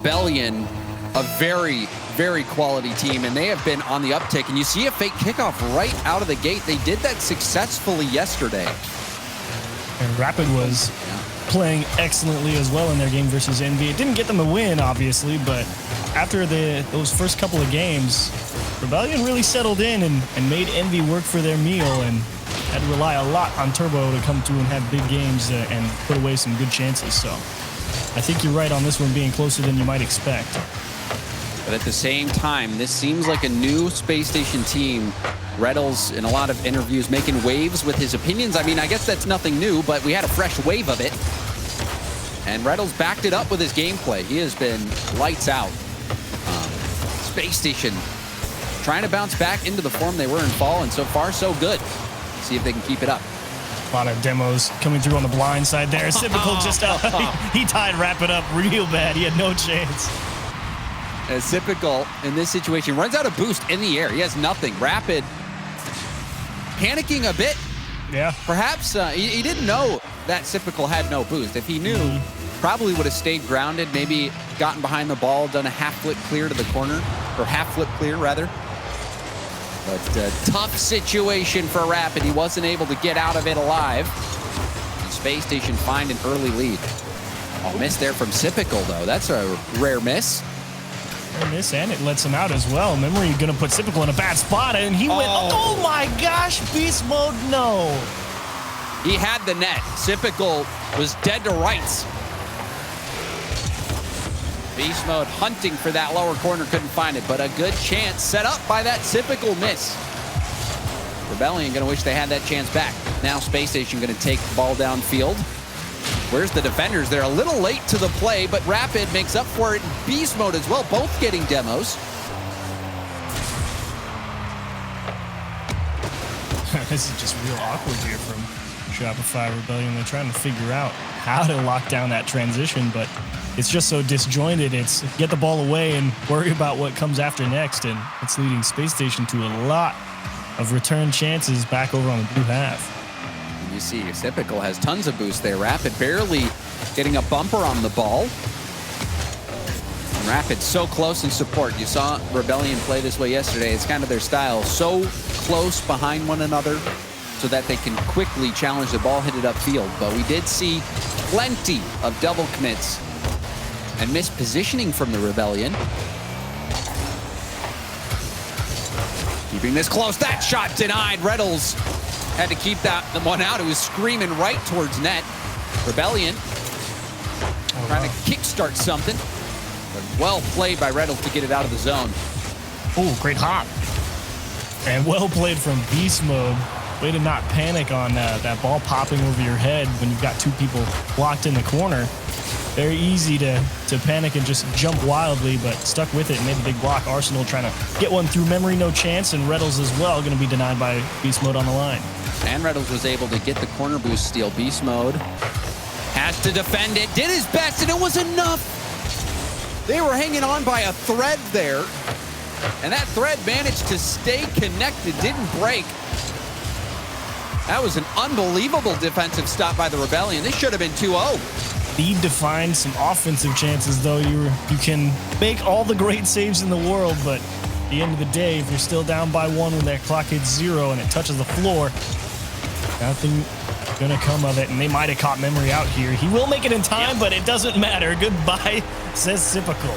Rebellion, a very, very quality team, and they have been on the uptick. And you see a fake kickoff right out of the gate. They did that successfully yesterday. And Rapid was playing excellently as well in their game versus Envy. It didn't get them a win, obviously, but after those first couple of games, Rebellion really settled in and made Envy work for their meal and had to rely a lot on Turbo to come through and have big games and put away some good chances. So I think you're right on this one being closer than you might expect. But at the same time, this seems like a new Space Station team. Reddles, in a lot of interviews, making waves with his opinions. I mean, I guess that's nothing new, but we had a fresh wave of it. And Reddles backed it up with his gameplay. He has been lights out. Space Station trying to bounce back into the form they were in fall, and so far, so good. See if they can keep it up. A lot of demos coming through on the blind side there. Sipical just he tied Rapid up real bad. He had no chance. As Sipical in this situation runs out of boost in the air. He has nothing. Rapid panicking a bit. Yeah. Perhaps he didn't know that Sipical had no boost. If he knew, probably would have stayed grounded, maybe gotten behind the ball, done a half flip clear to the corner, or half flip clear rather. But tough situation for Rapid. He wasn't able to get out of it alive. And Space Station find an early lead. Oh, miss there from Sipical though. That's a rare miss. Miss, and it lets him out as well. Memory gonna put Sipical in a bad spot, and he went, oh my gosh, beast mode, no. He had the net. Sipical was dead to rights. Beast mode hunting for that lower corner, couldn't find it, but a good chance set up by that Sipical miss. Rebellion gonna wish they had that chance back. Now Space Station gonna take the ball downfield. Where's the defenders? They're a little late to the play, but Rapid makes up for it in beast mode as well, both getting demos. This is just real awkward here from Shopify Rebellion. They're trying to figure out how to lock down that transition, but it's just so disjointed. It's get the ball away and worry about what comes after next, and it's leading Space Station to a lot of return chances back over on the blue half. You see, Sipical has tons of boost there. Rapid barely getting a bumper on the ball. And Rapid so close in support. You saw Rebellion play this way yesterday. It's kind of their style. So close behind one another so that they can quickly challenge the ball, hit it upfield. But we did see plenty of double commits and mispositioning from the Rebellion. Keeping this close. That shot denied. Reddles had to keep that one out. It was screaming right towards net. Rebellion trying to kickstart something. But well played by Reddles to get it out of the zone. Oh, great hop. And well played from beast mode. Way to not panic on that ball popping over your head when you've got two people blocked in the corner. Very easy to panic and just jump wildly, but stuck with it and made a big block. Arsenal trying to get one through memory, no chance, and Reddles as well going to be denied by beast mode on the line. And Reddles was able to get the corner boost steal. Beast mode has to defend it, did his best, and it was enough. They were hanging on by a thread there, and that thread managed to stay connected, didn't break. That was an unbelievable defensive stop by the Rebellion. This should have been 2-0. Need to find some offensive chances, though. You can make all the great saves in the world, but at the end of the day, if you're still down by one when that clock hits 0 and it touches the floor, nothing gonna come of it, and they might have caught Memory out here. He will make it in time, but it doesn't matter. Goodbye, says Sipical.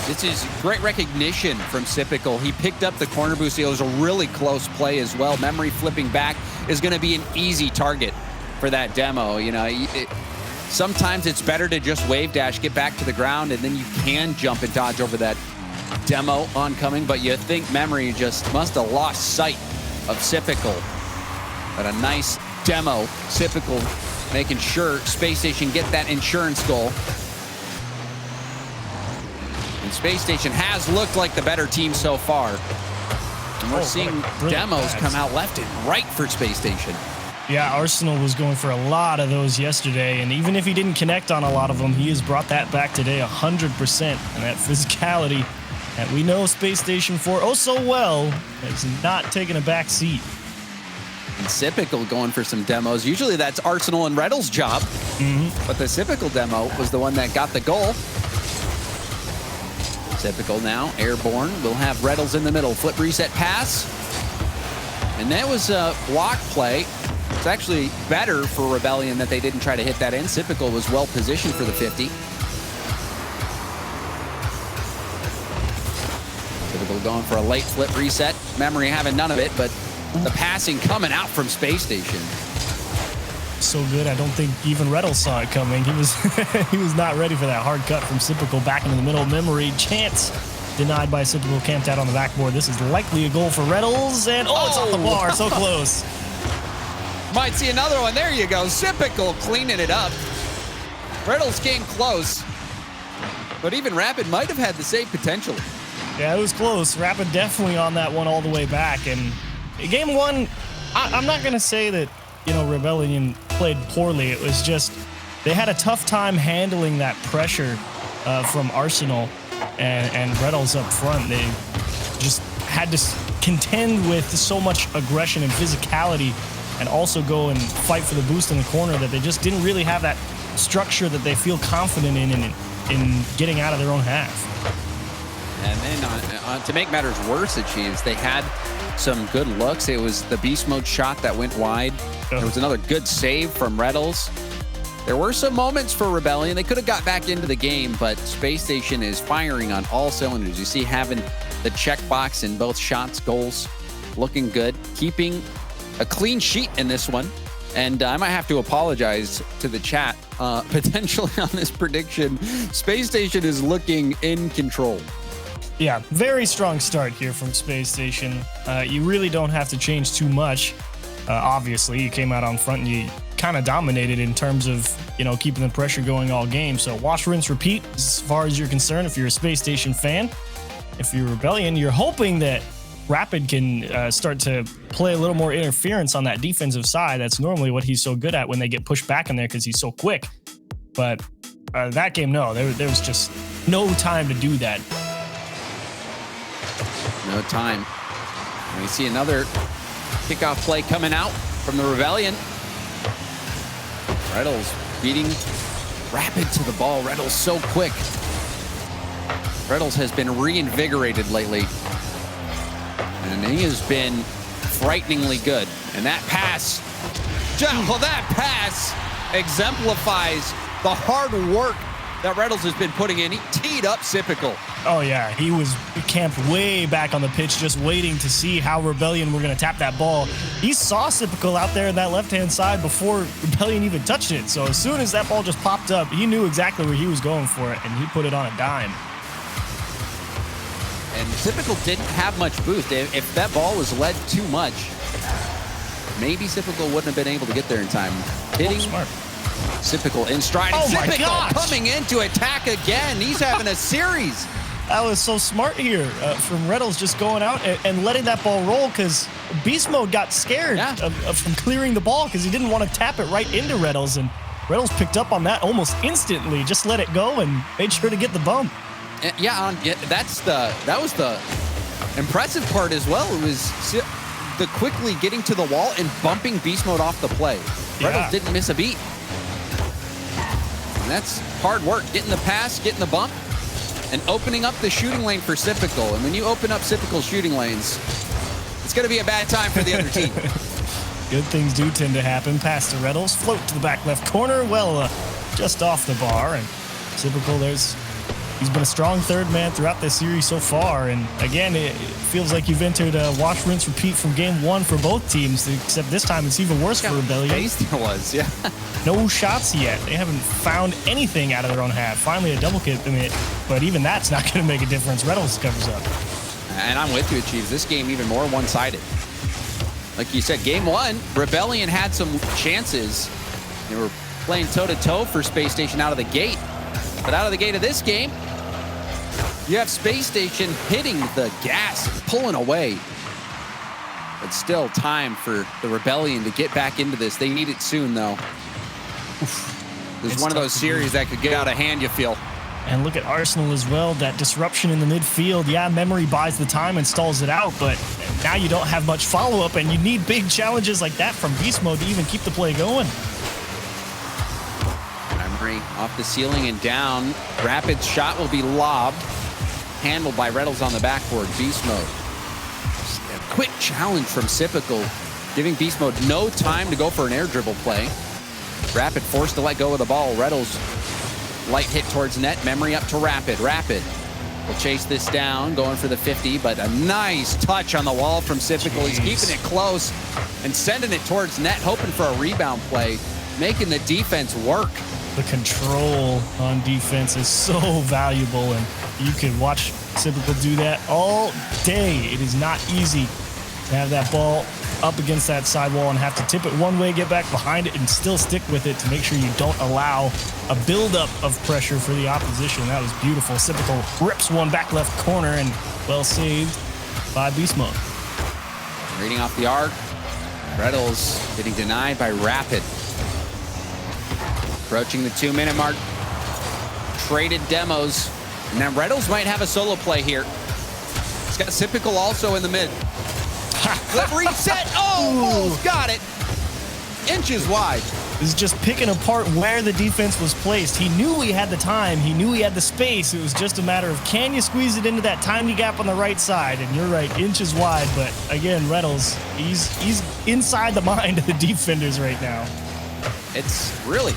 This is great recognition from Sipical. He picked up the corner boost. It was a really close play as well. Memory flipping back is going to be an easy target for that demo. You know, sometimes it's better to just wave dash, get back to the ground, and then you can jump and dodge over that demo oncoming. But you think Memory just must have lost sight of Sipical. But a nice demo. Sipical making sure Space Station get that insurance goal. And Space Station has looked like the better team so far. And we're seeing demos come out left and right for Space Station. Yeah, Arsenal was going for a lot of those yesterday, and even if he didn't connect on a lot of them, he has brought that back today 100%. And that physicality that we know Space Station for oh so well has not taken a back seat. And Sipical going for some demos. Usually that's Arsenal and Reddles' job. But the Sipical demo was the one that got the goal. Typical now, airborne. We'll have Reynolds in the middle. Flip reset pass. And that was a block play. It's actually better for Rebellion that they didn't try to hit that in. Typical was well positioned for the 50. Typical going for a late flip reset. Memory having none of it, but the passing coming out from Space Station. So good, I don't think even Reynolds saw it coming. He was he was not ready for that hard cut from Sypical back into the middle. Memory chance denied by Sypical, camped out on the backboard. This is likely a goal for Reynolds, and it's off the bar, so close. Might see another one. There you go. Sypical cleaning it up. Reynolds came close, but even Rapid might have had the same potential. Yeah, it was close. Rapid definitely on that one all the way back. And game one, I'm not going to say that, Rebellion played poorly. It was just they had a tough time handling that pressure from Arsenal and Reynolds up front. They just had to contend with so much aggression and physicality and also go and fight for the boost in the corner that they just didn't really have that structure that they feel confident in getting out of their own half. And then to make matters worse, Achieves, they had some good looks. It was the beast mode shot that went wide. There was another good save from Reynolds. There were some moments for Rebellion. They could have got back into the game, but Space Station is firing on all cylinders. You see having the checkbox in both shots, goals, looking good, keeping a clean sheet in this one. And I might have to apologize to the chat potentially on this prediction. Space Station is looking in control. Yeah, very strong start here from Space Station. You really don't have to change too much. Obviously, you came out on front and you kind of dominated in terms of, keeping the pressure going all game. So wash, rinse, repeat as far as you're concerned if you're a Space Station fan. If you're Rebellion, you're hoping that Rapid can start to play a little more interference on that defensive side. That's normally what he's so good at when they get pushed back in there because he's so quick. But that game, no, there was just no time to do that. No time. And we see another kickoff play coming out from the Rebellion. Reynolds beating Rapid to the ball. Reynolds so quick. Reynolds has been reinvigorated lately. And he has been frighteningly good. And that pass exemplifies the hard work that Reynolds has been putting in. He teed up Sypical. Oh, yeah. He was camped way back on the pitch just waiting to see how Rebellion were going to tap that ball. He saw Sypical out there in that left-hand side before Rebellion even touched it. So as soon as that ball just popped up, he knew exactly where he was going for it, and he put it on a dime. And Sypical didn't have much boost. If that ball was led too much, maybe Sypical wouldn't have been able to get there in time. Hitting smart. Sypical in stride. Oh my Sypical gosh. coming in to attack again. He's having a series. That was so smart here from Reynolds, just going out and letting that ball roll because Beast Mode got scared from clearing the ball because he didn't want to tap it right into Reynolds. And Reynolds picked up on that almost instantly, just let it go and made sure to get the bump. That was the impressive part as well. It was the quickly getting to the wall and bumping Beast Mode off the play. Reynolds didn't miss a beat. And that's hard work, getting the pass, getting the bump, and opening up the shooting lane for Sypical. And when you open up Sypical's shooting lanes, it's going to be a bad time for the other team. Good things do tend to happen. Pass to Reynolds, float to the back left corner, just off the bar. And Sypical, he's been a strong third man throughout this series so far. And again, it feels like you've entered a wash, rinse, repeat from game one for both teams, except this time it's even worse for Rebellion. There was, yeah. No shots yet. They haven't found anything out of their own half. Finally, a double kick, but even that's not going to make a difference. Reynolds covers up. And I'm with you, Chiefs. This game even more one-sided. Like you said, game one, Rebellion had some chances. They were playing toe-to-toe for Space Station out of the gate. But out of the gate of this game, you have Space Station hitting the gas, pulling away. But still time for the Rebellion to get back into this. They need it soon, though. There's one of those series that could get out of hand, you feel. And look at Arsenal as well. That disruption in the midfield. Yeah, Memory buys the time and stalls it out, but now you don't have much follow-up, and you need big challenges like that from Beast Mode to even keep the play going. Memory off the ceiling and down. Rapid's shot will be lobbed. handled by Reynolds on the backboard. Beast Mode. A quick challenge from Sypical, giving Beast Mode no time to go for an air dribble play. Rapid forced to let go of the ball. Reynolds, light hit towards net. Memory up to Rapid. Rapid will chase this down, going for the 50, but a nice touch on the wall from Sypical. He's keeping it close and sending it towards net, hoping for a rebound play, making the defense work. The control on defense is so valuable, and you can watch Sypical do that all day. It is not easy to have that ball up against that sidewall and have to tip it one way, get back behind it, and still stick with it to make sure you don't allow a buildup of pressure for the opposition. That was beautiful. Sypical rips one back left corner, and well saved by Beast Mode. Reading off the arc. Reynolds getting denied by Rapid. Approaching the 2-minute mark. Traded demos. And now Reynolds might have a solo play here. He's got Sypical also in the mid. Flip reset. Oh, almost got it. Inches wide. This is just picking apart where the defense was placed. He knew he had the time. He knew he had the space. It was just a matter of, can you squeeze it into that tiny gap on the right side? And you're right, inches wide. But again, Reynolds, he's inside the mind of the defenders right now. It's really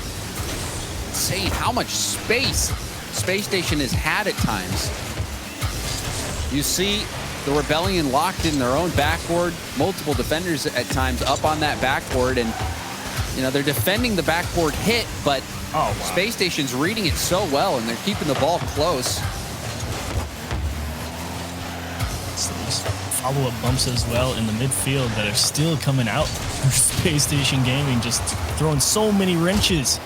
insane how much space Spacestation has had at times. You see the Rebellion locked in their own backboard, multiple defenders at times up on that backboard, and you know they're defending the backboard hit, but Spacestation's reading it so well, and they're keeping the ball close. So these follow-up bumps as well in the midfield that are still coming out for Spacestation Gaming, just throwing so many wrenches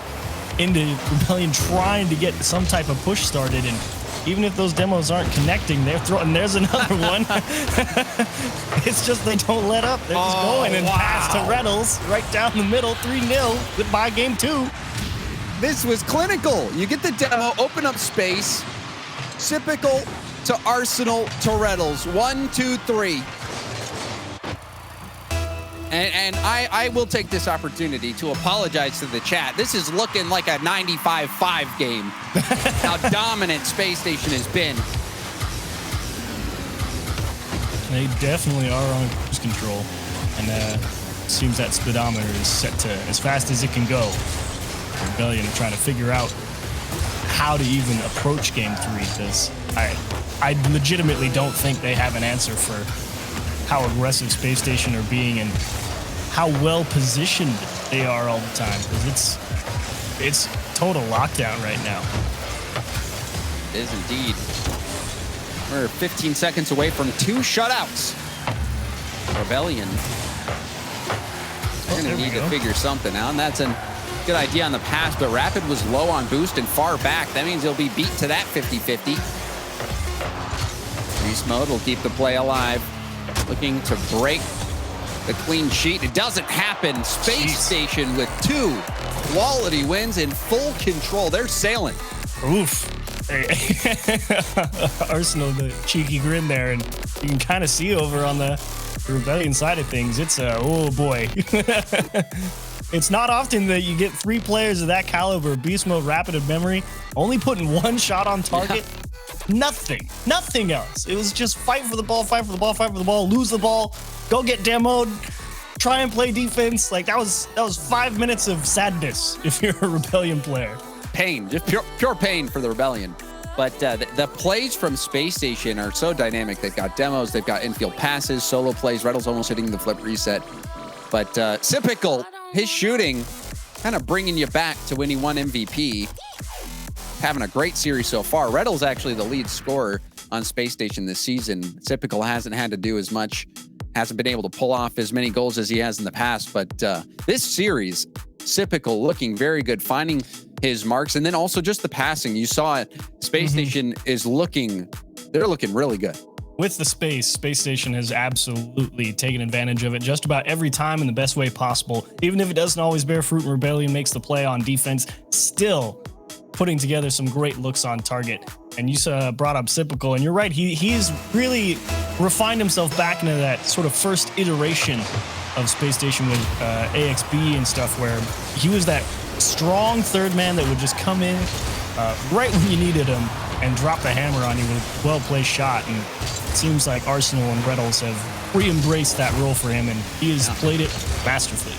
into Rebellion, trying to get some type of push started, and even if those demos aren't connecting, they're throwing. There's another one. It's just they don't let up. They're just going and pass to Reynolds right down the middle, 3-0. Goodbye, game 2. This was clinical. You get the demo, open up space. Sypical to Arsenal to Reynolds. 1, 2, 3. And I will take this opportunity to apologize to the chat. This is looking like a 95-5 game. How dominant Spacestation has been. They definitely are on cruise control. And seems that speedometer is set to as fast as it can go. Rebellion trying to figure out how to even approach game 3, because I legitimately don't think they have an answer for how aggressive Spacestation are being and how well positioned they are all the time, because it's total lockdown right now. It is indeed. We're 15 seconds away from 2 shutouts. Rebellion. They're going to need to figure something out, and that's a good idea on the pass, but Rapid was low on boost and far back. That means he'll be beat to that 50-50. Beast Mode will keep the play alive. Looking to break the clean sheet. It doesn't happen. Spacestation with 2 quality wins in full control. They're sailing. Oof. Hey. Arsenal, the cheeky grin there, and you can kind of see over on the Rebellion side of things. It's oh boy. It's not often that you get 3 players of that caliber, Beast Mode, Rapid, and Memory, only putting 1 shot on target. Yeah. Nothing else. It was just fight for the ball, lose the ball, go get demoed, try and play defense. Like that was 5 minutes of sadness if you're a Rebellion player. Pain, just pure pain for the Rebellion. But the plays from Spacestation are so dynamic. They've got demos, they've got infield passes, solo plays. Reynolds almost hitting the flip reset. But Sypical, his shooting, kind of bringing you back to when he won MVP. Having a great series so far. Reynolds actually the lead scorer on Spacestation this season. Sypical hasn't had to do as much, hasn't been able to pull off as many goals as he has in the past. But this series, Sypical looking very good, finding his marks, and then also just the passing. You saw it. Spacestation is looking really good. With the space, Spacestation has absolutely taken advantage of it just about every time in the best way possible. Even if it doesn't always bear fruit and Rebellion makes the play on defense, still putting together some great looks on target. And you brought up Sypical, and you're right, he's really refined himself back into that sort of first iteration of Spacestation with AXB and stuff, where he was that strong third man that would just come in right when you needed him and drop the hammer on you with a well-placed shot. And it seems like Arsenal and Reynolds have re-embraced that role for him, and he has played it masterfully.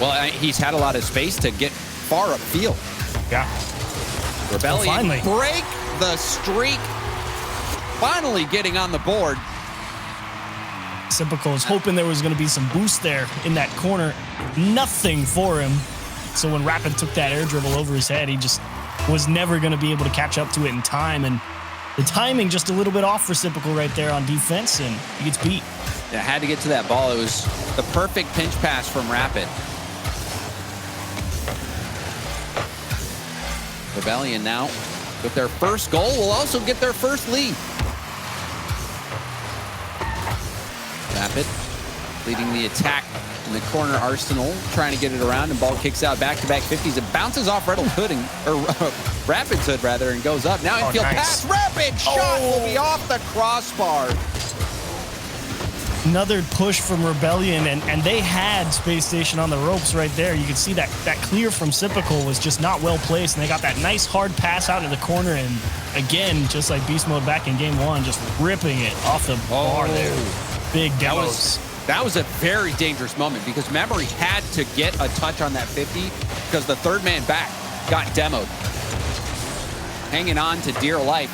Well, he's had a lot of space to get far upfield. Yeah. Rebellion finally. break the streak. Finally getting on the board. Sypical is hoping there was going to be some boost there in that corner. Nothing for him. So when Rapid took that air dribble over his head, he just was never going to be able to catch up to it in time. And the timing just a little bit off for Sypical right there on defense, and he gets beat. Yeah, had to get to that ball. It was the perfect pinch pass from Rapid. Rebellion now with their first goal will also get their first lead. Rapid leading the attack in the corner. Arsenal trying to get it around, and ball kicks out back-to-back 50s. It bounces off Rapid's hood rather, and goes up. Now infield pass. Rapid shot will be off the crossbar. Another push from Rebellion, and they had Space Station on the ropes right there. You could see that clear from Sypical was just not well placed, and they got that nice hard pass out in the corner, and again, just like Beast Mode back in game 1, just ripping it off the bar there. Big demos. That was a very dangerous moment because Memory had to get a touch on that 50 because the third man back got demoed. Hanging on to dear life.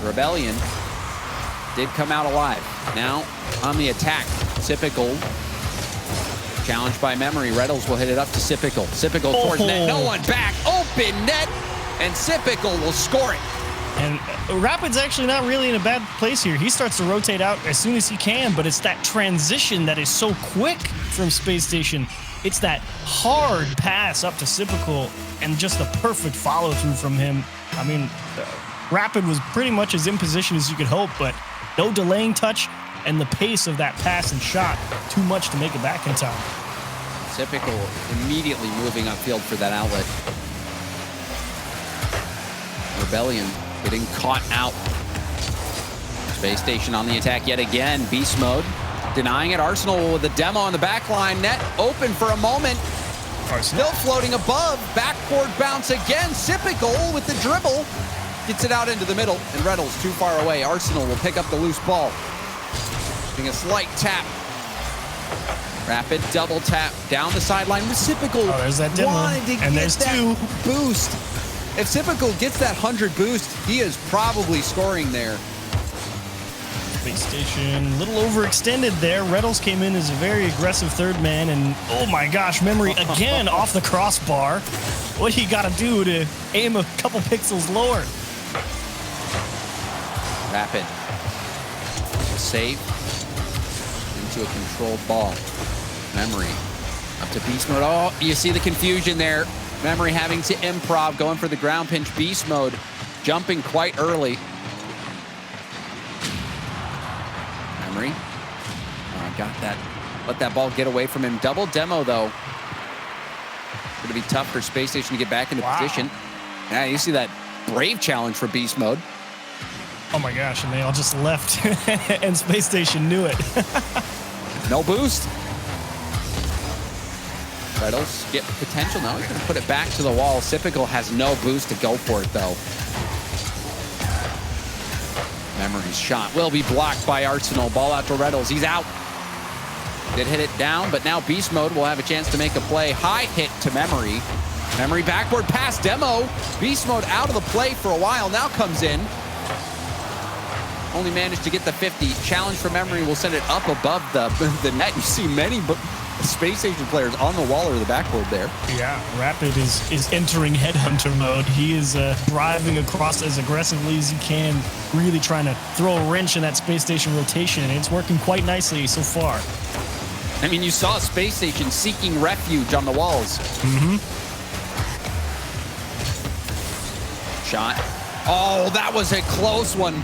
Rebellion did come out alive. Now on the attack, Sypical challenged by Memory. Reynolds will hit it up to Sypical. Sypical towards net. No one back. Open net. And Sypical will score it. And Rapid's actually not really in a bad place here. He starts to rotate out as soon as he can, but it's that transition that is so quick from Space Station. It's that hard pass up to Sypical and just the perfect follow-through from him. I mean, Rapid was pretty much as in position as you could hope, but no delaying touch, and the pace of that pass and shot, too much to make it back in time. Sypical immediately moving upfield for that outlet. Rebellion getting caught out. Space Station on the attack yet again. Beast Mode denying it. Arsenal with the demo on the back line. Net open for a moment. Arsenal still floating above. Backboard bounce again. Sypical with the dribble. Gets it out into the middle, and Reynolds too far away. Arsenal will pick up the loose ball. Getting a slight tap. Rapid double tap down the sideline with Sypical. Oh, there's that demo. And there's two. Boost. If Sypical gets that 100 boost, he is probably scoring there. Space Station, a little overextended there. Reynolds came in as a very aggressive third man, and oh my gosh, Memory again off the crossbar. What he got to do to aim a couple pixels lower? Rapid. Save into a controlled ball. Memory up to Beast Mode. Oh, you see the confusion there. Memory having to improv, going for the ground pinch. Beast Mode jumping quite early. Memory. Got that. Let that ball get away from him. Double demo, though. Going to be tough for Space Station to get back into position. Yeah, you see that brave challenge for Beast Mode. Oh my gosh, and they all just left, and Space Station knew it. No boost. Reynolds get potential. Now he's going to put it back to the wall. Sypical has no boost to go for it, though. Memory's shot will be blocked by Arsenal. Ball out to Reynolds. He's out. Did hit it down, but now Beast Mode will have a chance to make a play. High hit to Memory. Memory backboard pass demo. Beast Mode out of the play for a while. Now comes in. Only managed to get the 50. Challenge for Memory will send it up above the net. You see many Space Station players on the wall or the backboard there. Yeah, Rapid is entering headhunter mode. He is driving across as aggressively as he can, really trying to throw a wrench in that Space Station rotation, and it's working quite nicely so far. I mean, you saw Space Station seeking refuge on the walls. Shot. Oh, that was a close one.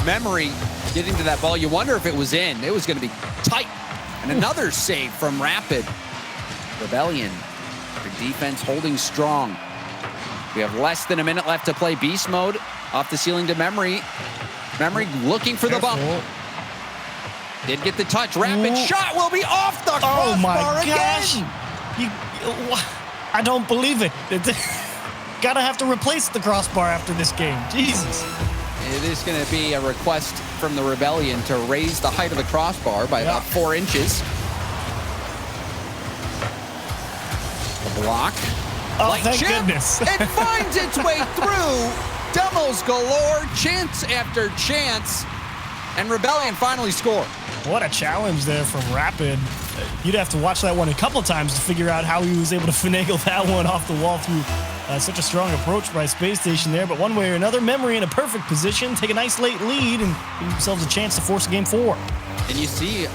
Memory getting to that ball. You wonder if it was in. It was going to be tight. And another save from Rapid. Rebellion. Their defense holding strong. We have less than a minute left to play. Beast Mode off the ceiling to Memory. Memory looking for the bump. Did get the touch. Rapid shot will be off the crossbar my gosh. again. I don't believe it. gotta have to replace the crossbar after this game. Jesus. It is going to be a request from the Rebellion to raise the height of the crossbar by about 4 inches. The block. Oh, thank goodness. It finds its way through. Demos galore, chance after chance. And Rebellion finally score. What a challenge there from Rapid. You'd have to watch that one a couple times to figure out how he was able to finagle that one off the wall through such a strong approach by Spacestation there. But one way or another, Memory in a perfect position, take a nice late lead, and give themselves a chance to force game 4. And you see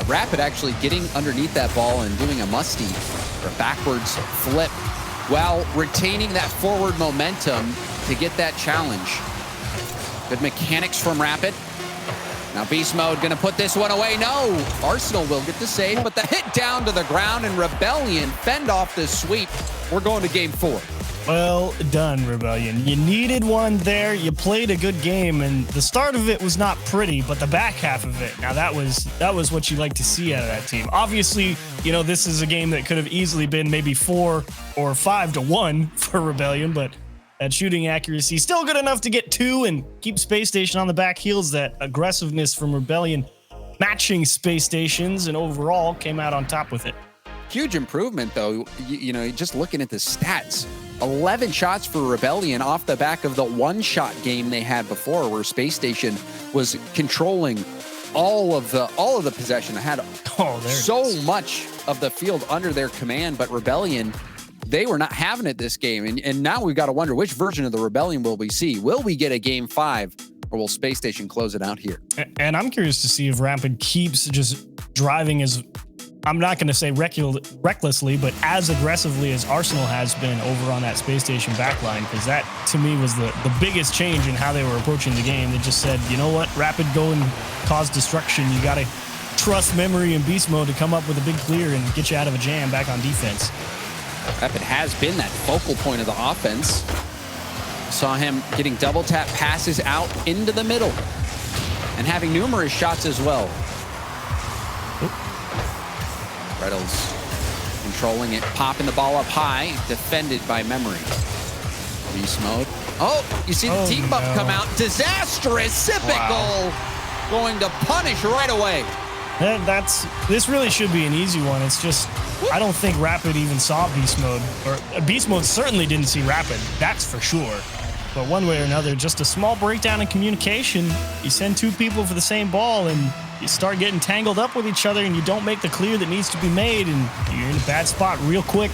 Rapid actually getting underneath that ball and doing a musty or a backwards flip while retaining that forward momentum to get that challenge. Good mechanics from Rapid. Now Beast Mode gonna put this one away. No, Arsenal will get the save, but the hit down to the ground, and Rebellion fend off the sweep. We're going to game 4. Well done, Rebellion. You needed one there. You played a good game, and the start of it was not pretty, but the back half of it, now that was what you like to see out of that team. Obviously, you know, this is a game that could have easily been maybe 4 or 5-1 for Rebellion, but that shooting accuracy still good enough to get 2 and keep Spacestation on the back heels. That aggressiveness from Rebellion matching Spacestation's, and overall came out on top with it. Huge improvement, though. You know, just looking at the stats, 11 shots for Rebellion off the back of the one-shot game they had before, where Spacestation was controlling all of the possession. They had so much of the field under their command, but Rebellion, they were not having it this game. And now we've got to wonder, which version of the Rebellion will we see? Will we get a game 5, or will Spacestation close it out here? And I'm curious to see if Rapid keeps just driving as, I'm not going to say recklessly, but as aggressively as Arsenal has been over on that Spacestation backline, because that, to me, was the biggest change in how they were approaching the game. They just said, you know what, Rapid, go and cause destruction. You got to trust Memory and Beast Mode to come up with a big clear and get you out of a jam back on defense. Rapid has been that focal point of the offense. Saw him getting double tap passes out into the middle and having numerous shots as well. Reynolds controlling it, popping the ball up high, defended by Memory. Beast Mode. Oh, you see the team bump come out. Disastrous. Sypical going to punish right away. This really should be an easy one. It's just, I don't think Rapid even saw Beast Mode, or Beast Mode certainly didn't see Rapid, that's for sure. But one way or another, just a small breakdown in communication. You send 2 people for the same ball, and you start getting tangled up with each other, and you don't make the clear that needs to be made, and you're in a bad spot real quick.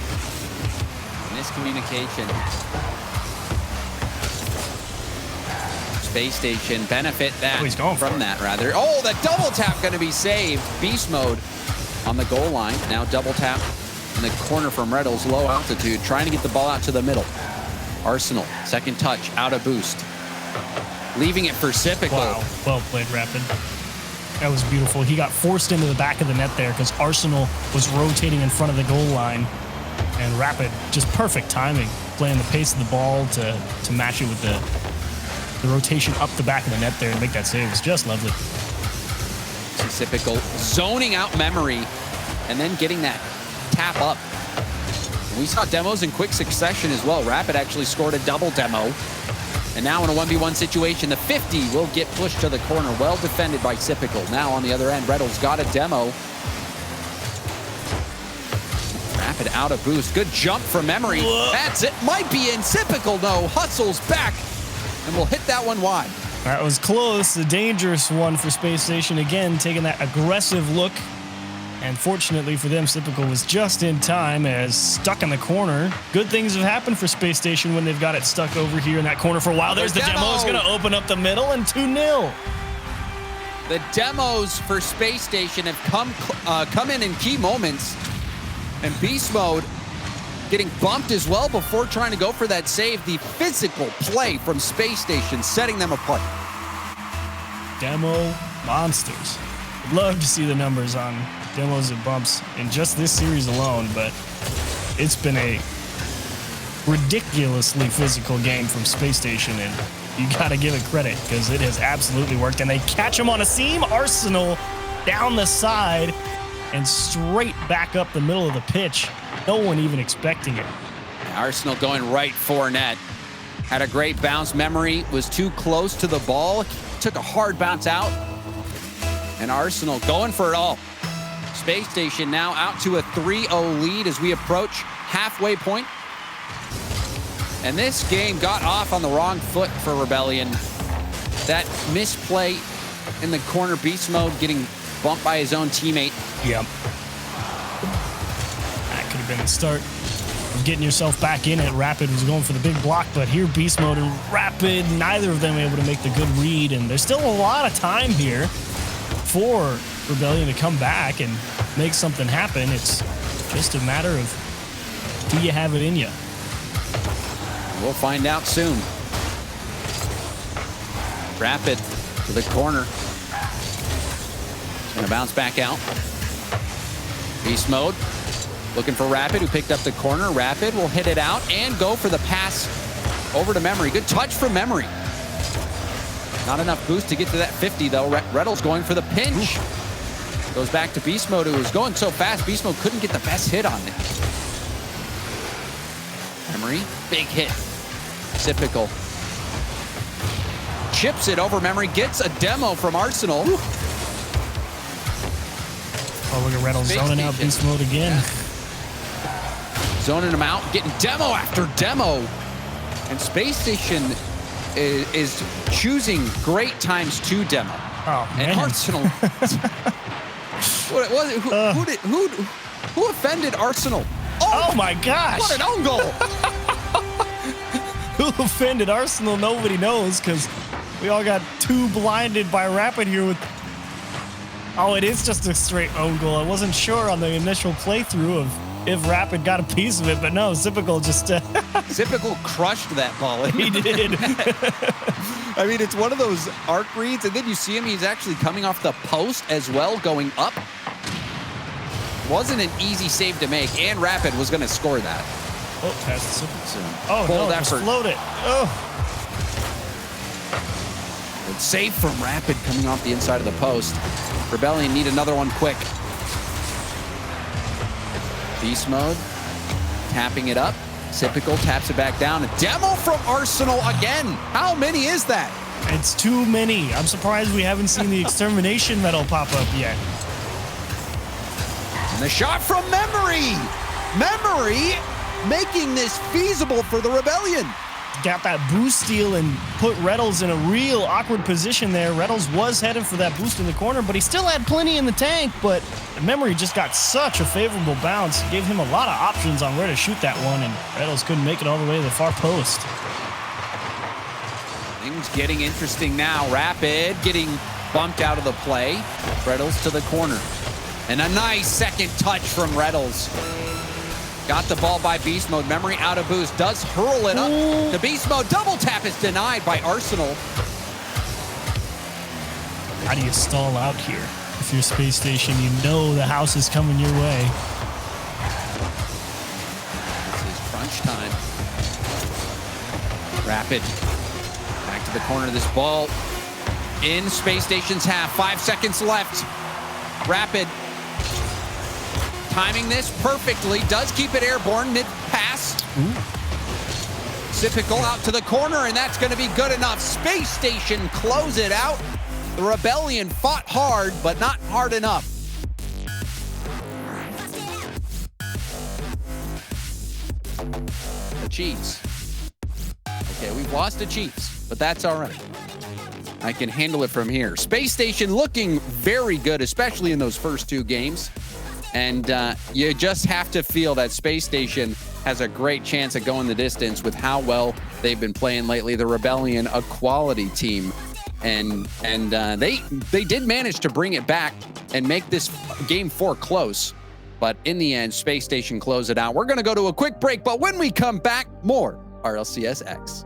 Miscommunication. Spacestation benefit that that rather. Oh, the double tap going to be saved. Beast Mode on the goal line. Now double tap in the corner from Reynolds, low altitude, trying to get the ball out to the middle. Arsenal, second touch, out of boost. Leaving it for Sypical. Wow, well played, Rapid. That was beautiful. He got forced into the back of the net there because Arsenal was rotating in front of the goal line. And Rapid, just perfect timing, playing the pace of the ball to match it with the rotation up the back of the net there and make that save. It was just lovely. Sypical zoning out Memory and then getting that tap up. We saw demos in quick succession as well. Rapid actually scored a double demo. And now in a 1v1 situation, the 50 will get pushed to the corner. Well defended by Sypical. Now on the other end, Reynolds got a demo. Rapid out of boost. Good jump from Memory. That's it. Might be in. Sypical, no. Hustles back. And we'll hit that one wide. That was close. A dangerous one for Spacestation. Again, taking that aggressive look. And fortunately for them, Sypical was just in time as stuck in the corner. Good things have happened for Spacestation when they've got it stuck over here in that corner for a while. There's the demo. It's going to open up the middle and 2-0. The demos for Spacestation have come in key moments. And Beast Mode getting bumped as well before trying to go for that save. The physical play from Spacestation setting them apart. Demo monsters. I'd love to see the numbers on demos and bumps in just this series alone, but it's been a ridiculously physical game from Spacestation, and you got to give it credit because it has absolutely worked. And they catch him on a seam. Arsenal down the side and straight back up the middle of the pitch. No one even expecting it. Arsenal going right for net. Had a great bounce. Memory was too close to the ball. Took a hard bounce out. And Arsenal going for it all. Space Station now out to a 3-0 lead as we approach halfway point. And this game got off on the wrong foot for Rebellion. That misplay in the corner, beast mode, getting bumped by his own teammate. Yep. That could have been the start of getting yourself back in it. Rapid was going for the big block, but here beast mode and Rapid, neither of them able to make the good read. And there's still a lot of time here for Rebellion to come back and make something happen. It's just a matter of, do you have it in you? We'll find out soon. Rapid to the corner. Gonna bounce back out. Beast mode. Looking for Rapid, who picked up the corner. Rapid will hit it out and go for the pass over to Memory. Good touch from Memory. Not enough boost to get to that 50, though. Reddle's going for the pinch. Ooh. Goes back to Beast mode, who was going so fast, Beast mode couldn't get the best hit on it. Memory, big hit. Typical. Chips it over Memory, gets a demo from Arsenal. Woo. Oh, look at Reddle zoning out beast mode again. Yeah. Zoning him out, getting demo after demo. And Space Station is choosing great times to demo. Oh, man. And Arsenal. Who offended Arsenal? Oh my gosh. What an own goal. Who offended Arsenal? Nobody knows, because we all got too blinded by Rapid here with... Oh, it is just a straight own goal. I wasn't sure on the initial playthrough of if Rapid got a piece of it, but no, Zipical just... Zipical crushed that ball. He did. I mean, it's one of those arc reads, and then you see him, he's actually coming off the post as well, going up. Wasn't an easy save to make, and Rapid was going to score that. Oh, that's bold no, effort. Just float it. Oh. Good save from Rapid coming off the inside of the post. Rebellion need another one quick. Beast mode, tapping it up. Typical taps it back down. A demo from Arsenal again. How many is that? It's too many. I'm surprised we haven't seen the extermination medal pop up yet. And the shot from Memory. Memory making this feasible for the Rebellion. Got that boost steal and put Reddles in a real awkward position there. Reddles was headed for that boost in the corner, but he still had plenty in the tank. But Memory just got such a favorable bounce. Gave him a lot of options on where to shoot that one, and Reddles couldn't make it all the way to the far post. Things getting interesting now. Rapid getting bumped out of the play. Reddles to the corner. And a nice second touch from Reddles. Got the ball by Beast Mode. Memory out of boost. Does hurl it up to Beast Mode. Double tap is denied by Arsenal. How do you stall out here? If you're Space Station, you know the house is coming your way. This is crunch time. Rapid. Back to the corner of this ball. In Space Station's half. 5 seconds left. Rapid. Timing this perfectly, does keep it airborne, mid-pass. Zipical out to the corner, and that's going to be good enough. Space Station close it out. The Rebellion fought hard, but not hard enough. The Chiefs. Okay, we've lost the Chiefs, but that's all right. I can handle it from here. Space Station looking very good, especially in those first two games. And you just have to feel that Space Station has a great chance at going the distance with how well they've been playing lately. The Rebellion, a quality team. And they did manage to bring it back and make this game 4 close. But in the end, Space Station closed it out. We're going to go to a quick break, but when we come back, more RLCS X.